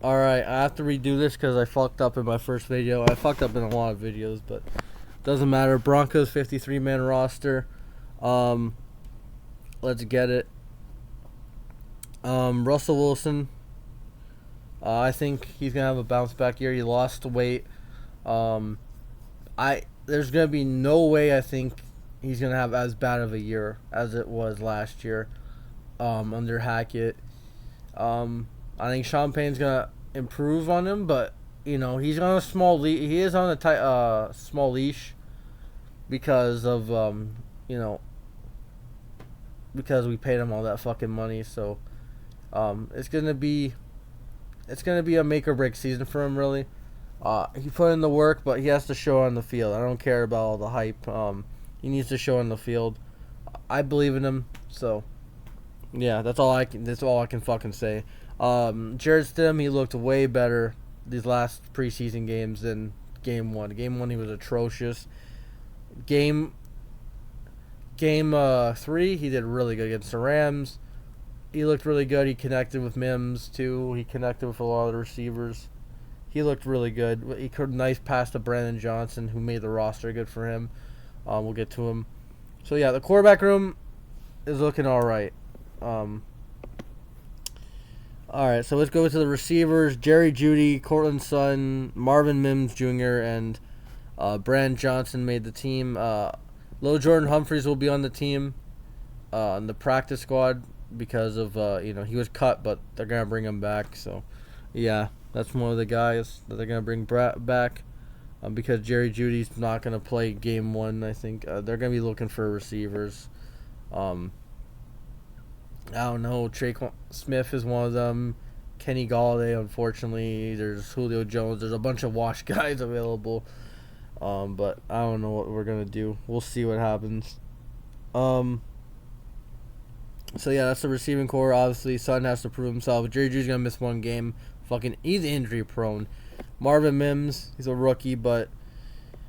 Alright, I have to redo this because I fucked up in my first video. I fucked up in a lot of videos, but doesn't matter. Broncos 53-man roster. Um, let's get it. Russell Wilson. I think he's gonna have a bounce back year. He lost weight. Um, there's gonna be no way I think he's gonna have as bad of a year as it was last year. Under Hackett. I think Sean Payne's gonna improve on him, but he's on a small he is on a small leash because of because we paid him all that fucking money. So it's gonna be a make or break season for him, really. He put in the work, but he has to show on the field. I don't care about all the hype. He needs to show on the field. I believe in him. So yeah, that's all I can fucking say. Jared Stidham, he looked way better these last preseason games than game one. Game one, he was atrocious. Game 3, he did really good against the Rams. He looked really good. He connected with Mims too. He connected with a lot of the receivers. He looked really good. He could nice pass to Brandon Johnson, who made the roster. Good for him. We'll get to him. So yeah, the quarterback room is looking all right. All right, so let's go to the receivers. Jerry Jeudy, Cortland Sutton, Marvin Mims Jr., and Brandon Johnson made the team. Lil Jordan Humphreys will be on the team, on the practice squad because of he was cut, but they're gonna bring him back. So yeah, that's one of the guys that they're gonna bring back. Because Jerry Jeudy's not gonna play game one, I think they're gonna be looking for receivers. I don't know. Traquan Smith is one of them. Kenny Galladay, unfortunately. There's Julio Jones. There's a bunch of wash guys available. But I don't know what we're going to do. We'll see what happens. So, yeah, that's the receiving core. Obviously, Sutton has to prove himself. Jerry Judy's going to miss one game. He's injury prone. Marvin Mims, he's a rookie, but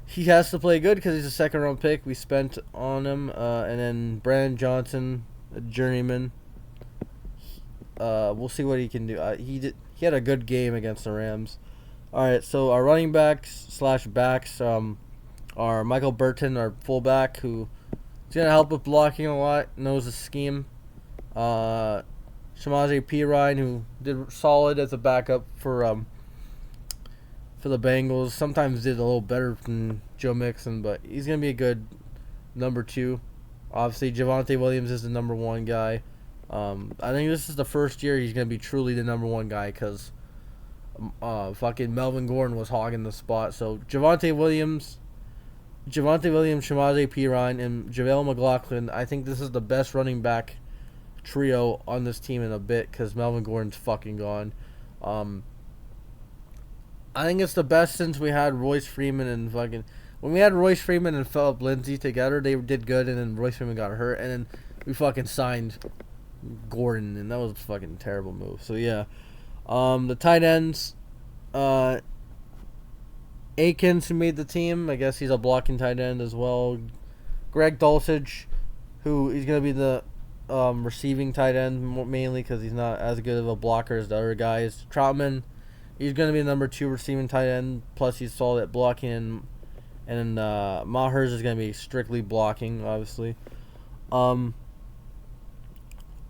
he has to play good because he's a second-round pick. We spent on him. And then Brandon Johnson, a journeyman. We'll see what he can do. He had a good game against the Rams. All right, so our running backs / backs are Michael Burton, our fullback, who is gonna help with blocking a lot, knows the scheme. Shamaje Perine, who did solid as a backup for the Bengals. Sometimes did a little better than Joe Mixon, but he's gonna be a good number 2. Obviously, Javonte Williams is the number 1 guy. I think this is the first year he's going to be truly the number 1 guy because fucking Melvin Gordon was hogging the spot. So Javonte Williams, Shamaje Perine, and JaVale McLaughlin. I think this is the best running back trio on this team in a bit because Melvin Gordon's fucking gone. I think it's the best since we had Royce Freeman and fucking... When we had Royce Freeman and Phillip Lindsay together, they did good, and then Royce Freeman got hurt, and then we fucking signed Gordon, and that was a fucking terrible move. So yeah, the tight ends, Akins, who made the team. I guess he's a blocking tight end as well. Greg Dulcich, who he's gonna be the receiving tight end mainly because he's not as good of a blocker as the other guys. Troutman, he's gonna be the number 2 receiving tight end. Plus he's solid at blocking, and Maher's is gonna be strictly blocking, obviously.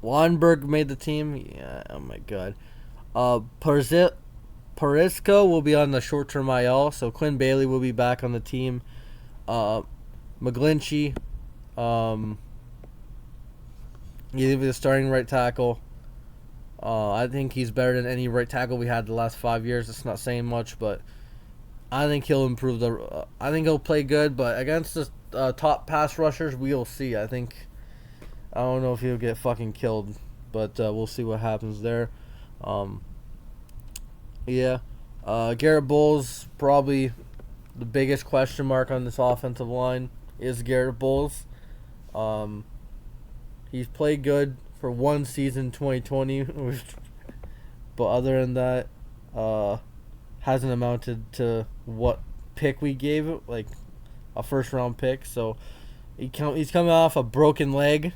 Weinberg made the team. Yeah, oh my god. Parisco will be on the short-term IL, so Quinn Bailey will be back on the team. McGlinchey, he'll be the starting right tackle. I think he's better than any right tackle we had the last 5 years. It's not saying much, but I think he'll improve I think he'll play good, but against the top pass rushers, we'll see. I don't know if he'll get fucking killed, but we'll see what happens there. Yeah. Garrett Bowles, probably the biggest question mark on this offensive line is Garrett Bowles. He's played good for one season, 2020, but other than that, hasn't amounted to what pick we gave it, like a first-round pick. So he's coming off a broken leg.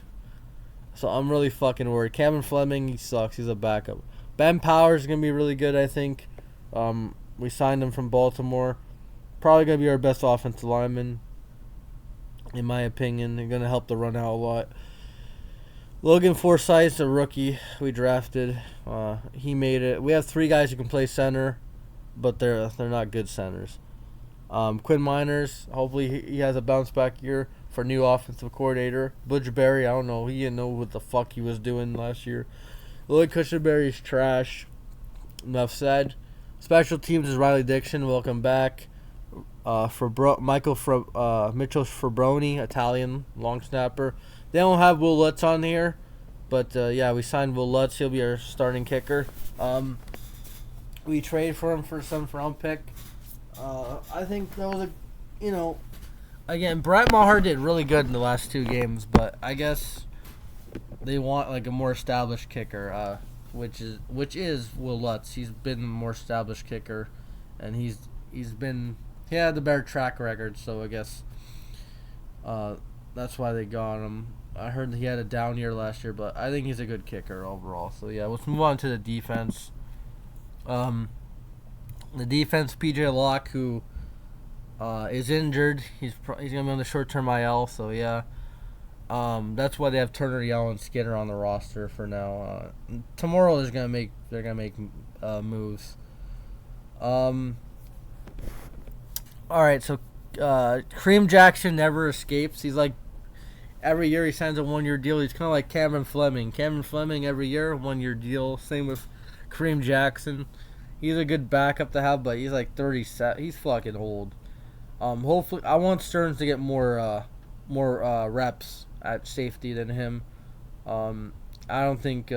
So I'm really fucking worried. Cameron Fleming, he sucks. He's a backup. Ben Powers is gonna be really good. I think. We signed him from Baltimore. Probably gonna be our best offensive lineman, in my opinion. They're gonna help the run out a lot. Logan Forsythe's a rookie we drafted. He made it. We have 3 guys who can play center, but they're not good centers. Quinn Miners, hopefully he has a bounce back year for new offensive coordinator. Butch Berry, I don't know. He didn't know what the fuck he was doing last year. Lloyd Cushenberry's trash. Enough said. Special teams is Riley Dixon. Welcome back. Mitchell Fabroni, Italian long snapper. They don't have Will Lutz on here, but yeah, we signed Will Lutz. He'll be our starting kicker. We traded for him for some round pick. I think that was again, Brett Maher did really good in the last 2 games, but I guess they want like a more established kicker, which is Will Lutz. He's been the more established kicker, and he had the better track record, so I guess that's why they got him. I heard he had a down year last year, but I think he's a good kicker overall. So yeah, let's move on to the defense. The defense, PJ Locke, who is injured. He's gonna be on the short-term IL. So yeah, that's why they have Turner, Yell, and Skinner on the roster for now. Tomorrow they're gonna make moves. All right, so Kareem Jackson never escapes. He's like every year he signs a 1-year deal. He's kind of like Cameron Fleming. Cameron Fleming every year 1-year deal. Same with Kareem Jackson. He's a good backup to have, but he's like 37. He's fucking old. Hopefully, I want Stearns to get more reps at safety than him. I don't think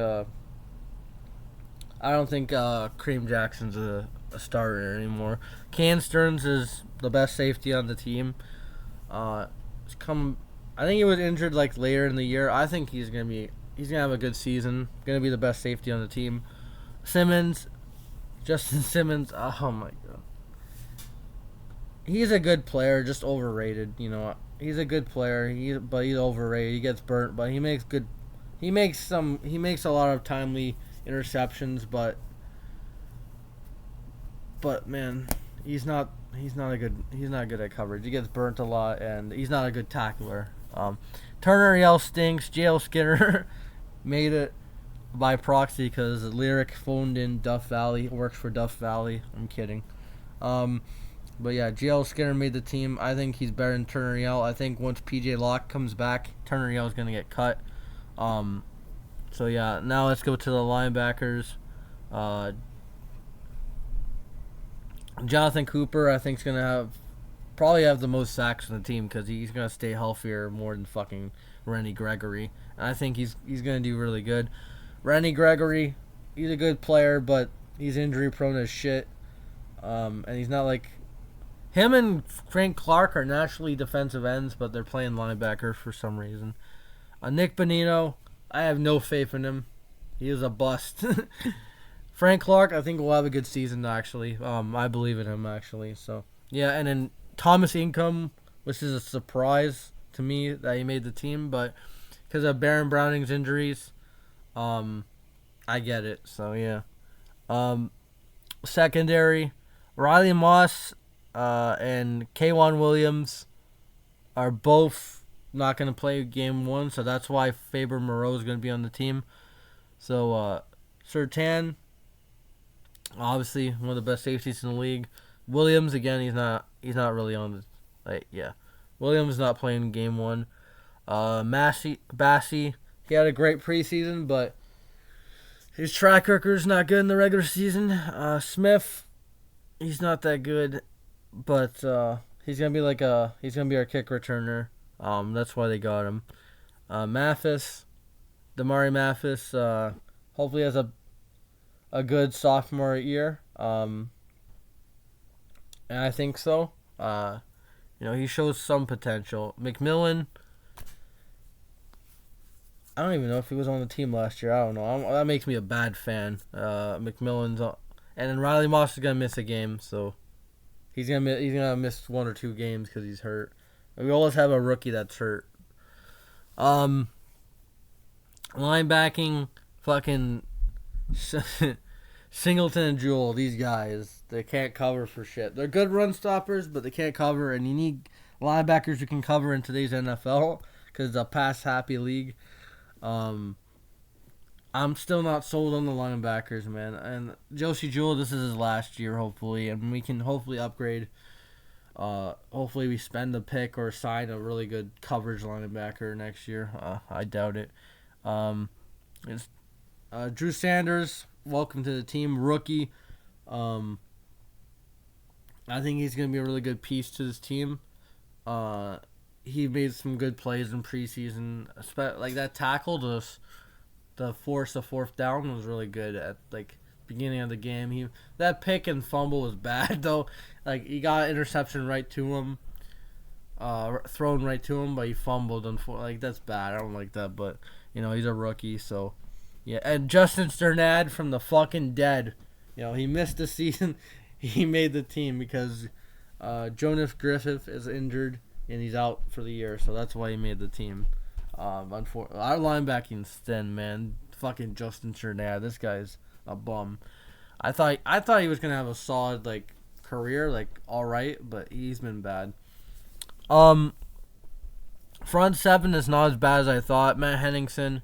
Kareem Jackson's a starter anymore. Can Stearns is the best safety on the team. I think he was injured like later in the year. I think he's gonna have a good season. Gonna be the best safety on the team. Justin Simmons. Oh my god. He's a good player, just overrated. He's a good player. But he's overrated. He gets burnt, but he makes a lot of timely interceptions. But man, he's not good at coverage. He gets burnt a lot, and he's not a good tackler. Turner Yell stinks. JL Skinner made it by proxy because Lyric phoned in Duff Valley, works for Duff Valley. I'm kidding. But yeah, JL Skinner made the team. I think he's better than Turner Yell. I think once PJ Locke comes back, Turner Yell is going to get cut. So yeah, now let's go to the linebackers. Jonathan Cooper, I think, is going to probably have the most sacks on the team because he's going to stay healthier more than fucking Rennie Gregory. And I think he's going to do really good. Rennie Gregory, he's a good player, but he's injury prone as shit. And he's not like him and Frank Clark are naturally defensive ends, but they're playing linebacker for some reason. Nick Bonino, I have no faith in him. He is a bust. Frank Clark, I think will have a good season actually. I believe in him actually. So yeah, and then Thomas Income, which is a surprise to me that he made the team, but because of Baron Browning's injuries. I get it. So yeah. Secondary, Riley Moss and K'Wan Williams are both not going to play game 1, so that's why Faber Moreau is going to be on the team. So Surtain, obviously one of the best safeties in the league. Williams again, he's not really on the Williams not playing game 1. Bassey. He had a great preseason, but his track record's not good in the regular season. Smith, he's not that good, but he's gonna be our kick returner. That's why they got him. Damari Mathis, hopefully has a good sophomore year. And I think so. He shows some potential. McMillan, I don't even know if he was on the team last year. I don't know. That makes me a bad fan. McMillan's on, and then Riley Moss is gonna miss a game, so he's gonna miss 1 or 2 games because he's hurt. And we always have a rookie that's hurt. Linebacking, fucking Singleton and Jewell, these guys, they can't cover for shit. They're good run stoppers, but they can't cover, and you need linebackers who can cover in today's NFL because it's a pass-happy league. Um, I'm still not sold on the linebackers, man. And Josie Jewell, this is his last year, hopefully, and we can hopefully upgrade. Hopefully we spend a pick or sign a really good coverage linebacker next year. I doubt it. It's Drew Sanders. Welcome to the team, rookie. I think he's gonna be a really good piece to this team. He made some good plays in preseason, like that tackle to force the fourth down was really good at like beginning of the game. That pick and fumble was bad though. Like he got an interception right to him, thrown right to him, but he fumbled. Like that's bad. I don't like that, but he's a rookie, so yeah. And Justin Sternad from the fucking dead. He missed the season. He made the team because Jonas Griffith is injured and he's out for the year, so that's why he made the team. Our linebacking's thin, man. Fucking Justin Sternad. This guy's a bum. I thought he was gonna have a solid like career, like all right, but he's been bad. Front seven is not as bad as I thought. Matt Henningsen.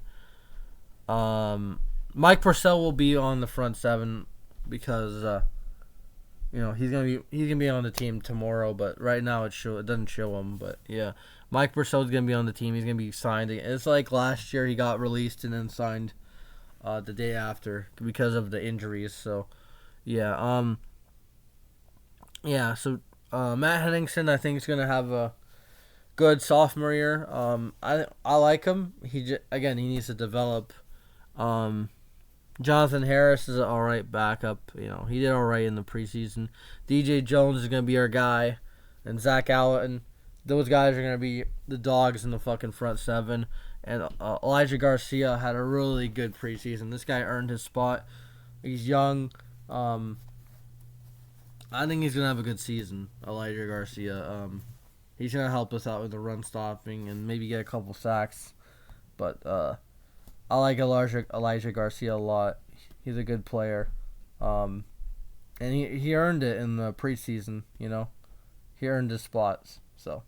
Mike Purcell will be on the front seven because he's gonna be on the team tomorrow, but right now it doesn't show him. But yeah, Mike Purcell's gonna be on the team. He's gonna be signed. It's like last year he got released and then signed the day after because of the injuries. So yeah, So Matt Henningsen, I think, is gonna have a good sophomore year. I like him. He needs to develop. Jonathan Harris is an all right backup. He did all right in the preseason. DJ Jones is gonna be our guy, and Zach Allen. Those guys are gonna be the dogs in the fucking front seven. And Elijah Garcia had a really good preseason. This guy earned his spot. He's young. I think he's gonna have a good season. Elijah Garcia. He's gonna help us out with the run stopping and maybe get a couple sacks. But I like Elijah Garcia a lot. He's a good player. And he earned it in the preseason. He earned his spots. So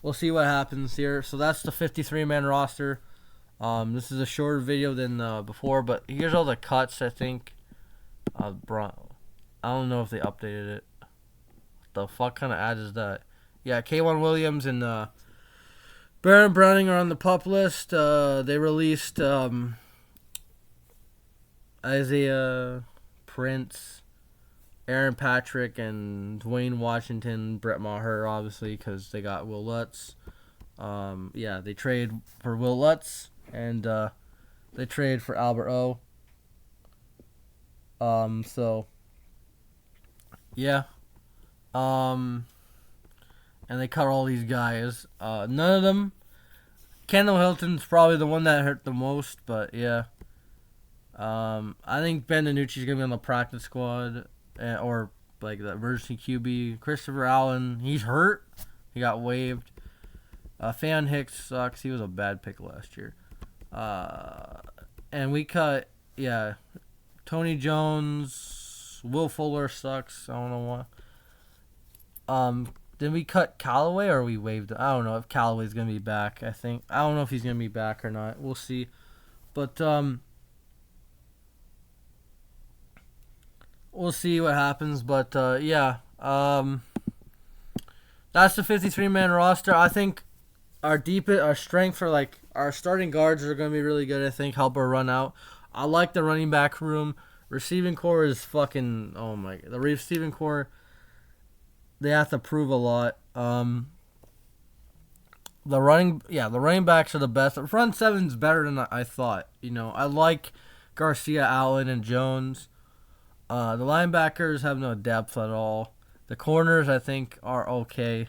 we'll see what happens here. So that's the 53-man roster. This is a shorter video than before, but here's all the cuts, I think. I don't know if they updated it. What the fuck kind of ad is that? Yeah, K1 Williams and Baron Browning are on the PUP list. They released Isaiah Prince, Aaron Patrick, and Dwayne Washington, Brett Maher, obviously, because they got Will Lutz. They trade for Will Lutz, and they trade for Albert O. And they cut all these guys. None of them. Kendall Hilton's probably the one that hurt the most, but yeah. I think Ben DiNucci's gonna be on the practice squad, or like the emergency QB. Christopher Allen, he's hurt. He got waived. Fan Hicks sucks. He was a bad pick last year. And we cut, Tony Jones. Will Fuller sucks. I don't know what. Did we cut Callaway or we waived? I don't know if Callaway's gonna be back. I don't know if he's gonna be back or not. We'll see. But we'll see what happens. But that's the 53-man roster. I think our strength for like our starting guards are gonna be really good. I think help our run out. I like the running back room. Receiving core is fucking the receiving core. They have to prove a lot. The running backs are the best. The front seven's better than I thought. I like Garcia, Allen, and Jones. The linebackers have no depth at all. The corners, I think, are okay.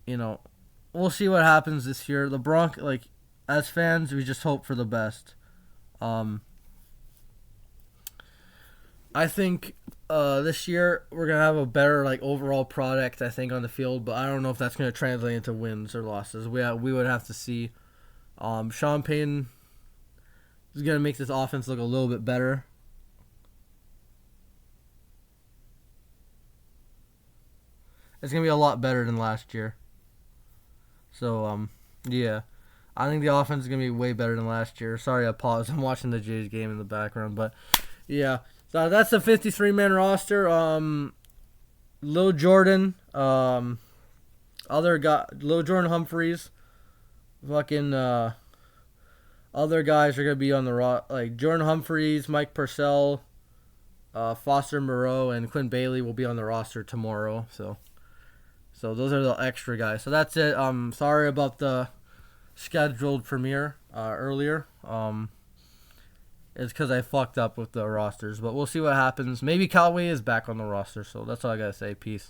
We'll see what happens this year. The Broncos, as fans, we just hope for the best. I think this year we're gonna have a better overall product, I think, on the field, but I don't know if that's gonna translate into wins or losses. We would have to see. Sean Payton is gonna make this offense look a little bit better. it's gonna be a lot better than last year. So yeah, I think the offense is gonna be way better than last year. Sorry, I paused. I'm watching the Jays game in the background, but yeah. So that's the 53-man roster. Lil Jordan, other guy, Lil Jordan Humphreys, fucking other guys are gonna be on the like Jordan Humphreys, Mike Purcell, Foster Moreau, and Quinn Bailey will be on the roster tomorrow. So those are the extra guys. So that's it. Sorry about the scheduled premiere earlier. It's because I fucked up with the rosters, but we'll see what happens. Maybe Callaway is back on the roster. So that's all I gotta say. Peace.